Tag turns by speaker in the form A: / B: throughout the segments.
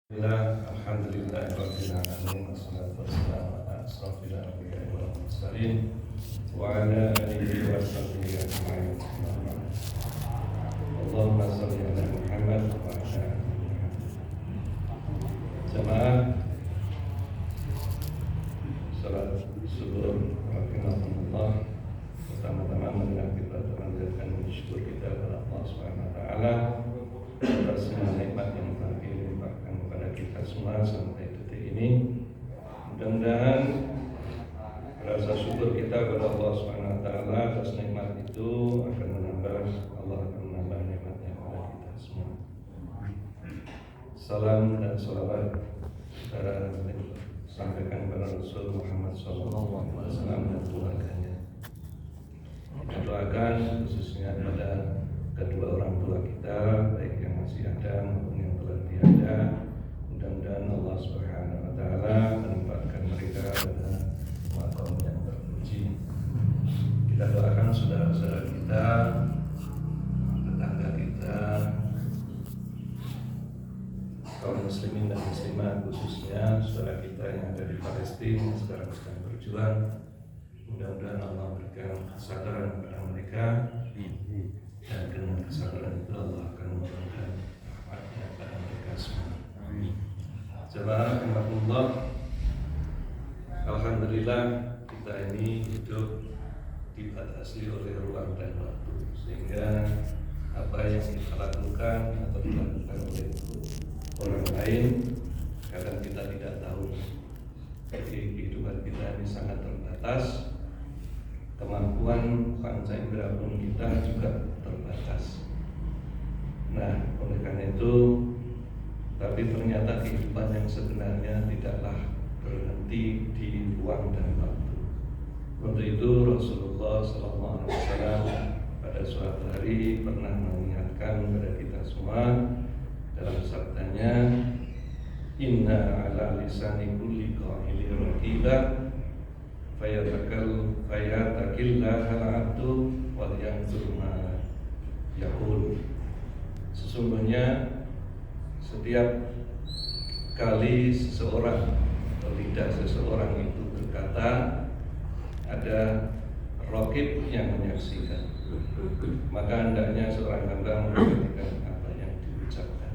A: Alhamdulillahirabbil alamin wassalatu wassalamu ala asrofil anbiya'i wal mursalin wa ala alihi wa sahbihi ajma'in. Allahumma shalli ala Muhammad wa ala ali Muhammad. Jamaah salat subuh rahimakumullah. Pertama-tama marilah kita panjatkan syukur kita kepada Allah Subhanahu wa taala atas semua nikmat yang telah dilimpahkan kepada kita semua sampai detik ini. Mudah-mudahan rasa syukur kita kepada Allah Subhanahu wa taala atas nikmat itu akan menambah, Allah akan menambah nikmatnya kepada kita semua. Salam dan salawat kita sampaikan kepada Rasul Muhammad SAW dan keluarganya. Kita doakan khususnya kepada kedua orang tua kita, baik yang masih ada maupun yang telah tiada. Mudah-mudahan Allah Subhanahu wa taala menempatkan mereka pada maqam yang terpuji. Kita doakan saudara-saudara kita, tetangga kita, kaum muslimin dan muslimat, khususnya saudara kita yang ada di Palestina yang sekarang sedang berjuang. Mudah-mudahan Allah berikan kesadaran kepada mereka, dan dengan kesadaran itu Allah akan memberikan rahmatnya kepada mereka semua. Jemaah rahimakumullah, alhamdulillah kita ini hidup dibatasi oleh ruang dan waktu, sehingga apa yang kita lakukan atau dilakukan oleh orang lain kadang kita tidak tahu. Jadi kehidupan kita ini sangat terbatas, kemampuan panca indera pun kita juga terbatas. Nah, oleh karena itu, tapi ternyata kehidupan yang sebenarnya tidaklah berhenti di ruang dan waktu. Untuk itu Rasulullah SAW pada suatu hari pernah mengingatkan kepada kita semua dalam sabdanya, Inna ala lisani kulli qa'ilin raqibah fayatakillah al-abdu wal yanzur ma yaqul. Sesungguhnya setiap kali seseorang atau lidah seseorang itu berkata, ada raqib yang menyaksikan, maka hendaknya seorang hamba memperhatikan apa yang diucapkan.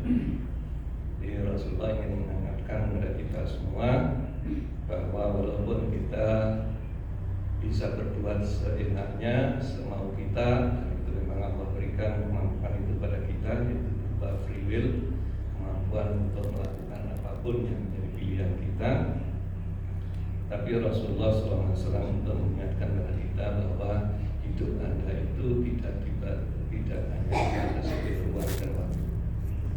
A: Jadi Rasulullah ingin mengingatkan kepada kita semua bahwa walaupun kita bisa berbuat seenaknya, semau kita, dan itu memang Allah berikan kemampuan itu pada kita, yaitu berupa free will, kemampuan untuk melakukan apapun yang menjadi pilihan kita. Tapi Rasulullah SAW untuk mengingatkan kepada kita bahwa hidup Anda itu tidak hanya dibatasi ruang dan waktu.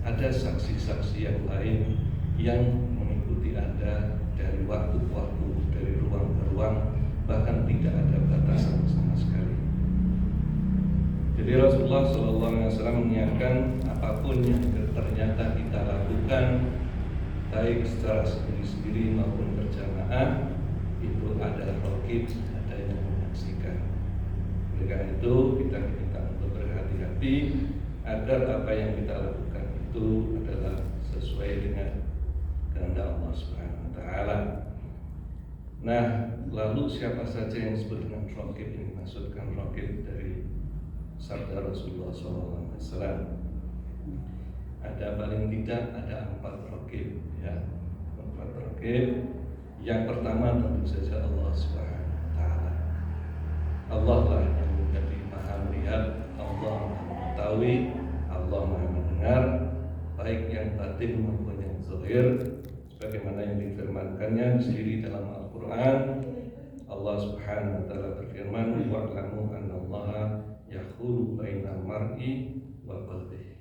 A: Ada saksi-saksi yang lain yang mengikuti Anda dari waktu ke waktu, dari ruang ke ruang, bahkan tidak ada batasan sama sekali. Jadi Rasulullah SAW mengingatkan apapun yang ternyata kita lakukan, baik secara sendiri-sendiri maupun berjamaah, itu ada raqib, ada yang menyaksikan. Oleh karena itu kita diminta untuk berhati-hati agar apa yang kita lakukan itu adalah sesuai dengan kehendak Allah Subhanahu wa taala. Nah, lalu siapa saja yang disebut dengan raqib? Ini maksudkan raqib dari sabda Rasulullah SAW. Ada paling tidak ada 4 raqib, ya. 4 raqib. Yang pertama tentu saja Allah Subhanahu wa taala. Allah lah yang menjadi Maha melihat, Allah Maha mengetahui, Allah Maha mendengar, baik yang batin maupun yang zahir, sebagaimana yang difirmankannya sendiri dalam Al-Quran. Allah Subhanahu wa taala berfirman, wa'lamu annallaha yahulu bainal mar'i wa qalbihi.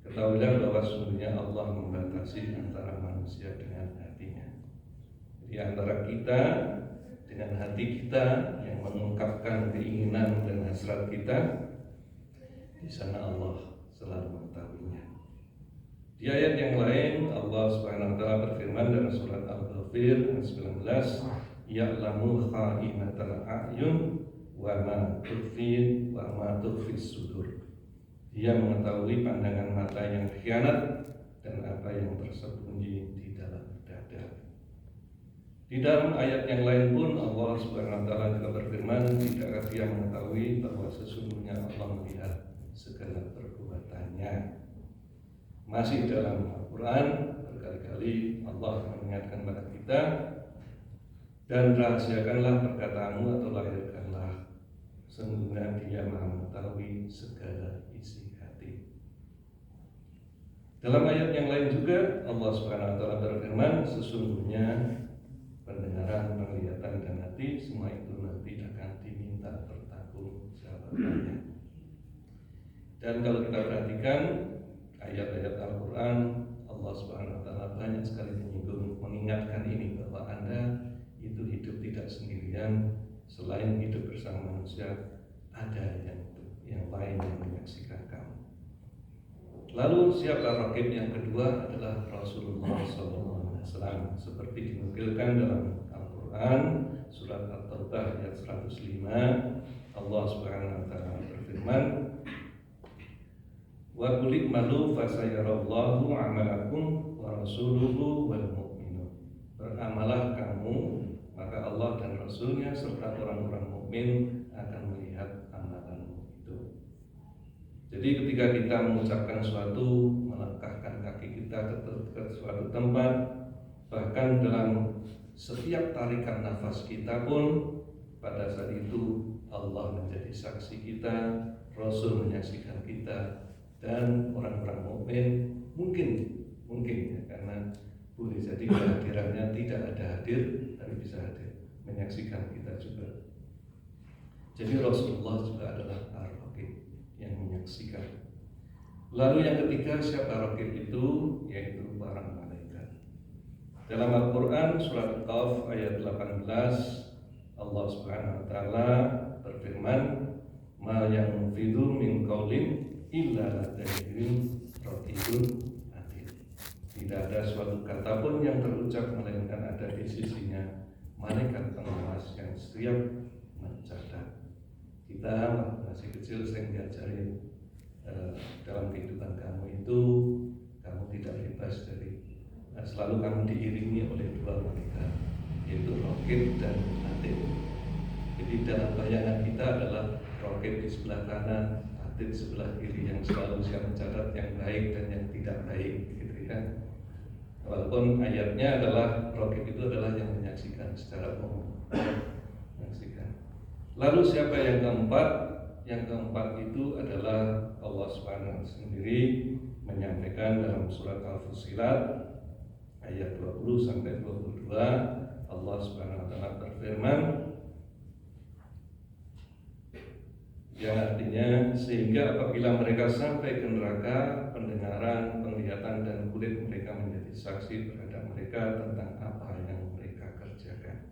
A: Ketahuilah bahwa sesungguhnya Allah membatasi antara manusia dengan hatinya. Jadi antara kita dengan hati kita yang mengungkapkan keinginan dan hasrat kita, di sana Allah selalu mengetahuinya. Di ayat yang lain Allah Subhanahu wa taala berfirman dalam surat Al-Ghafir ayat 19, ya'lamu kha'inatal a'yun wa ma tukhfi sudur. Dia mengetahui pandangan mata yang khianat dan apa yang tersembunyi Di dalam ayat yang lain pun Allah Subhanahu wa taala juga berfirman, tidakkah dia mengetahui bahwa sesungguhnya Allah melihat segala perbuatannya. Masih dalam Al-Quran berkali-kali Allah mengingatkan kepada kita, dan rahasiakanlah perkataanmu atau lahirkanlah, sesungguhnya dia maha mengetahui segala isi hati. Dalam ayat yang lain juga Allah Subhanahu wa taala berfirman, sesungguhnya pendengaran, penglihatan dan hati semua itu nanti akan diminta bertanggung jawabannya. Dan kalau kita perhatikan ayat-ayat Al-Quran, Allah Subhanahu wa taala banyak sekali mengingatkan ini, bahwa Anda itu hidup tidak sendirian. Selain hidup bersama manusia, ada yang lain yang menyaksikan kamu. Lalu siapa rakib yang kedua adalah Rasulullah SAW, seperti dinukilkan dalam Al-Quran surat At-Taubah ayat 105. Allah Subhanahu wa taala berfirman, wa qul malu fasayarallahu amalakum wa rasuluhu wal mu'minun. Beramalah kamu, maka Allah dan Rasulnya serta orang-orang mukmin akan melihat amalanmu itu. Jadi ketika kita mengucapkan suatu, melangkahkan kaki kita ke suatu tempat, bahkan dalam setiap tarikan nafas kita pun, pada saat itu Allah menjadi saksi kita, Rasul menyaksikan kita, dan orang-orang mukmin mungkin ya, karena boleh jadi kehadirannya tidak ada hadir, tapi bisa hadir menyaksikan kita juga. Jadi Rasulullah juga adalah ar-raqib yang menyaksikan. Lalu yang ketiga, siapa raqib itu? Yaitu para malaikat. Dalam Al-Quran surat Qaf ayat 18, Allah Subhanahu wa taala berfirman, ma yanfidu min qaulin illa ladayhim raqibun atid. Tidak ada suatu kata pun yang terucap melainkan ada di sisinya malaikat pengawas yang setiap mencatat. Kita masih kecil sering diajarin, dalam kehidupan kamu itu kamu tidak bebas dari, selalu kamu diiringi oleh dua malaikat, yaitu raqib dan atid. Jadi dalam bayangan kita adalah raqib di sebelah kanan, atid sebelah kiri, yang selalu siap mencatat yang baik dan yang tidak baik, gitu kan. Walaupun ayatnya adalah raqib itu adalah yang menyaksikan secara umum, menyaksikan. Lalu siapa yang keempat? Yang keempat itu adalah Allah Subhanahu sendiri menyampaikan dalam surat Al-Fussilat ayat 20 sampai 22. Allah Subhanahu wa taala berfirman, yang artinya, sehingga apabila mereka sampai ke neraka, pendengaran, penglihatan dan kulit mereka menjadi saksi terhadap mereka tentang apa yang mereka kerjakan.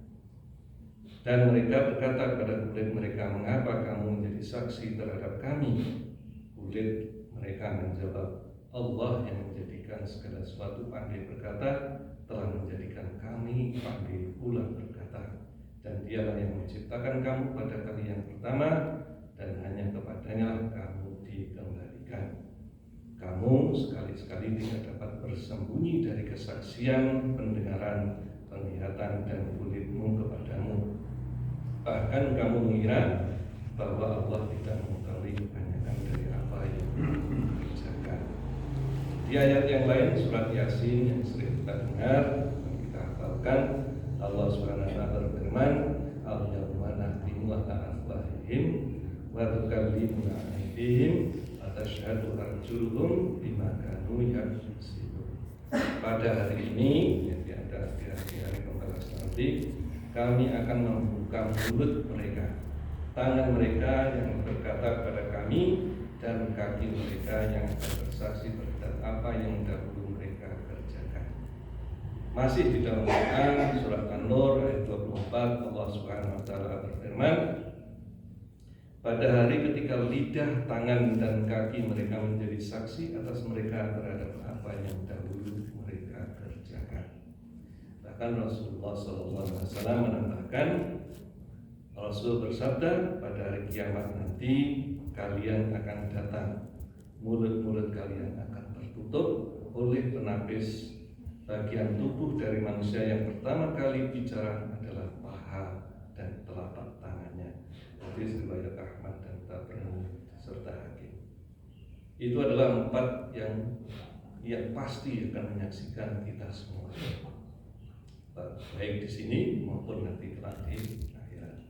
A: Dan mereka berkata kepada kulit mereka, mengapa kamu menjadi saksi terhadap kami? Kulit mereka menjawab, Allah yang menjadikan segala sesuatu pandai berkata, telah menjadikan kami pandai pula berkata. Dan dialah yang menciptakan kamu pada kali yang pertama, dan hanya kepadanya kamu dikembalikan. Kamu sekali-sekali tidak dapat bersembunyi dari kesaksian, pendengaran, penglihatan dan kulitmu kepadamu. Bahkan kamu mengira bahwa Allah tidak mengetahui kebanyakan dari apa yang dikerjakan. Di ayat yang lain surat Yasin yang sering kita dengar dan kita hafalkan, Allah Subhanahu wa taala berfirman, al-yawma nakhtimu ala afwahihim wa tukallimuna aydihim wa tashhadu arjuluhum bima kanu yaksibun. Pada hari ini, di hari pembalasan nanti, kami akan membuka mulut mereka, tangan mereka yang berkata kepada kami, dan kaki mereka yang akan bersaksi terhadap apa yang dahulu mereka kerjakan. Masih di dalam Quran surat An-Nur ayat 24, Allah Subhanahu wa taala berfirman, pada hari ketika lidah, tangan dan kaki mereka menjadi saksi atas mereka terhadap apa yang dahulu mereka kerjakan. Bahkan Rasulullah SAW menambahkan, Rasul bersabda, pada hari kiamat nanti kalian akan datang, mulut-mulut kalian akan tertutup oleh penapis bagian tubuh dari manusia yang pertama kali bicara adalah paha dan telapak tangannya. Hadis riwayat Ahmad dan Tabrani serta Hakim. Itu adalah 4 yang pasti akan menyaksikan kita semua, baik di sini maupun nanti kelak di akhirat.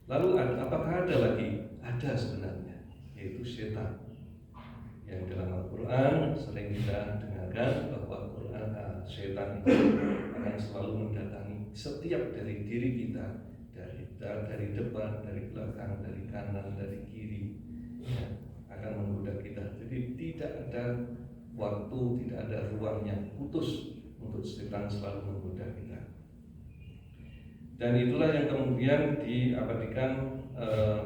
A: Lalu apakah ada lagi? Ada sebenarnya, yaitu setan. Yang dalam Al-Quran sering kita dengarkan bahwa setan itu akan selalu mendatangi setiap dari diri kita, dari depan, dari belakang, dari kanan, dari kiri, ya, akan menggoda kita. Jadi tidak ada waktu, tidak ada ruang yang putus untuk setan selalu menggoda kita. Dan itulah yang kemudian diabadikan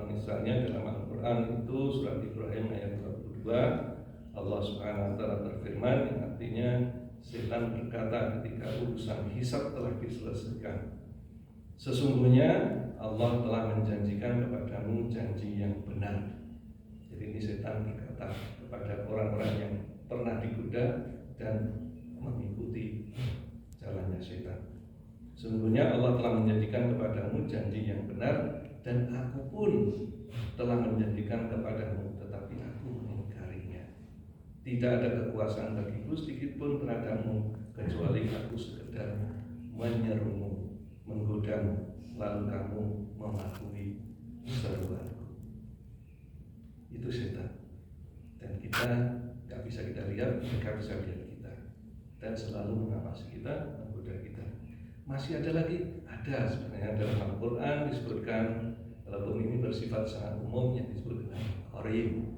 A: misalnya dalam Al-Quran itu surat Ibrahim ayat 22. Allah Subhanahu wa taala berfirman yang artinya setan berkata ketika urusan hisab telah diselesaikan, sesungguhnya Allah telah menjanjikan kepadamu janji yang benar. Jadi ini setan berkata kepada orang-orang yang pernah digoda dan mengikuti jalannya setan. Sesungguhnya Allah telah menjanjikan kepadamu janji yang benar, dan aku pun telah menjanjikan kepadamu, tetapi aku mengingkarinya. Tidak ada kekuasaan bagiku sedikit pun terhadapmu, kecuali aku sekedar menyerumu, menggodamu, lalu kamu mematuhi seruanku. Itu setan. Dan kita gak bisa kita lihat, mereka bisa lihat kita, dan selalu mengawasi kita, menggoda kita. Masih ada lagi? Ada sebenarnya dalam Al-Quran disebutkan, walaupun ini bersifat sangat umum, yang disebut dengan qarin,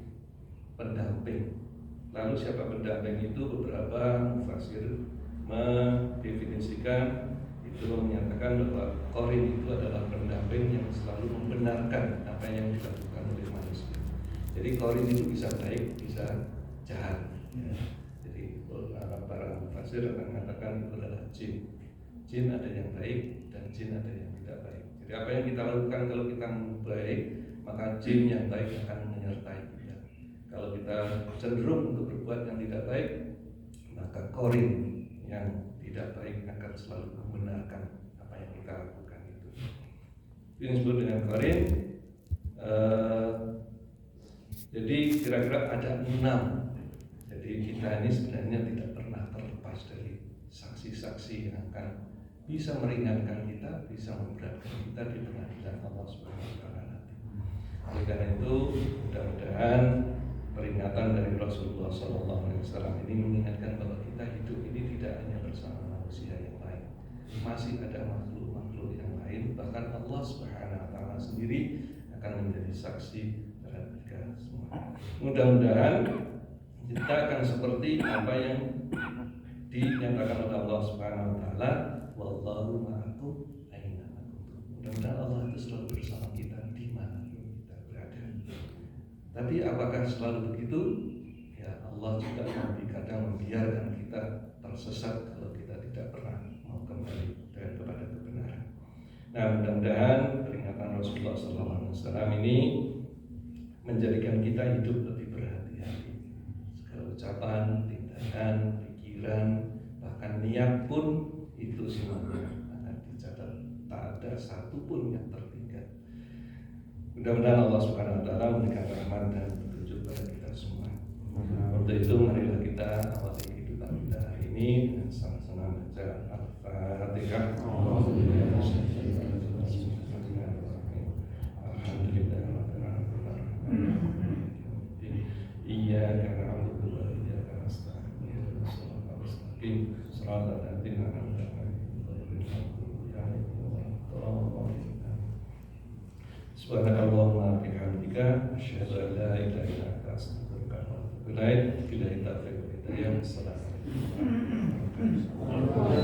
A: pendamping. Lalu siapa pendamping itu? Beberapa mufassir mendefinisikan itu, menyatakan bahwa qarin itu adalah pendamping yang selalu membenarkan apa yang dilakukan oleh manusia. Jadi qarin itu bisa baik, bisa jahat. Jadi para mufassir akan mengatakan itu adalah jin. Jin ada yang baik dan jin ada yang tidak baik. Jadi apa yang kita lakukan kalau kita baik, maka jin yang baik akan menyertai kita. Kalau kita cenderung untuk berbuat yang tidak baik, maka qarin yang tidak baik akan selalu membenarkan apa yang kita lakukan itu. Ini disebut dengan qarin. Jadi kira-kira ada 6. Jadi kita ini sebenarnya tidak pernah terlepas dari saksi-saksi yang akan bisa meringankan kita, bisa memberatkan kita di pengadilan Allah Subhanahu wa taala nanti. Oleh karena itu, mudah-mudahan peringatan dari Rasulullah SAW ini mengingatkan bahwa kita hidup ini tidak hanya bersama manusia yang lain, masih ada makhluk-makhluk yang lain, bahkan Allah Subhanahu wa taala sendiri akan menjadi saksi terhadap kita semua. Mudah-mudahan kita akan seperti apa yang dinyatakan oleh Allah Subhanahu wa taala, wallahu ma'akum aina ma kuntum. Mudah-mudahan Allah itu selalu bersama kita di mana kita berada. Tapi apakah selalu begitu? Ya, Allah juga kadang membiarkan kita tersesat kalau kita tidak pernah mau kembali kepada kebenaran. Nah, mudah-mudahan peringatan Rasulullah SAW ini menjadikan kita hidup lebih berhati-hati. Segala ucapan, tindakan, pikiran, bahkan niat pun itu semuanya akan dicatat, tak ada satu pun yang tertinggal. Mudah-mudahan Allah Subhanahu wa taala memberikan rahmat dan petunjuk pada kita semua. Untuk itu marilah kita awali kehidupan kita hari ini dengan sama-sama baca Al-Fatihah. Iyyaka na'budu wa iyyaka nasta'in. Shiratal ladzina an'amta 'alaihim. Subhanakallahumma wa bihamdika asyhadu an la ilaha illa anta astaghfiruka wa atubu ilaik. Billahi taufiq wal hidayah. Assalamualaikum warahmatullahi wabarakatuh.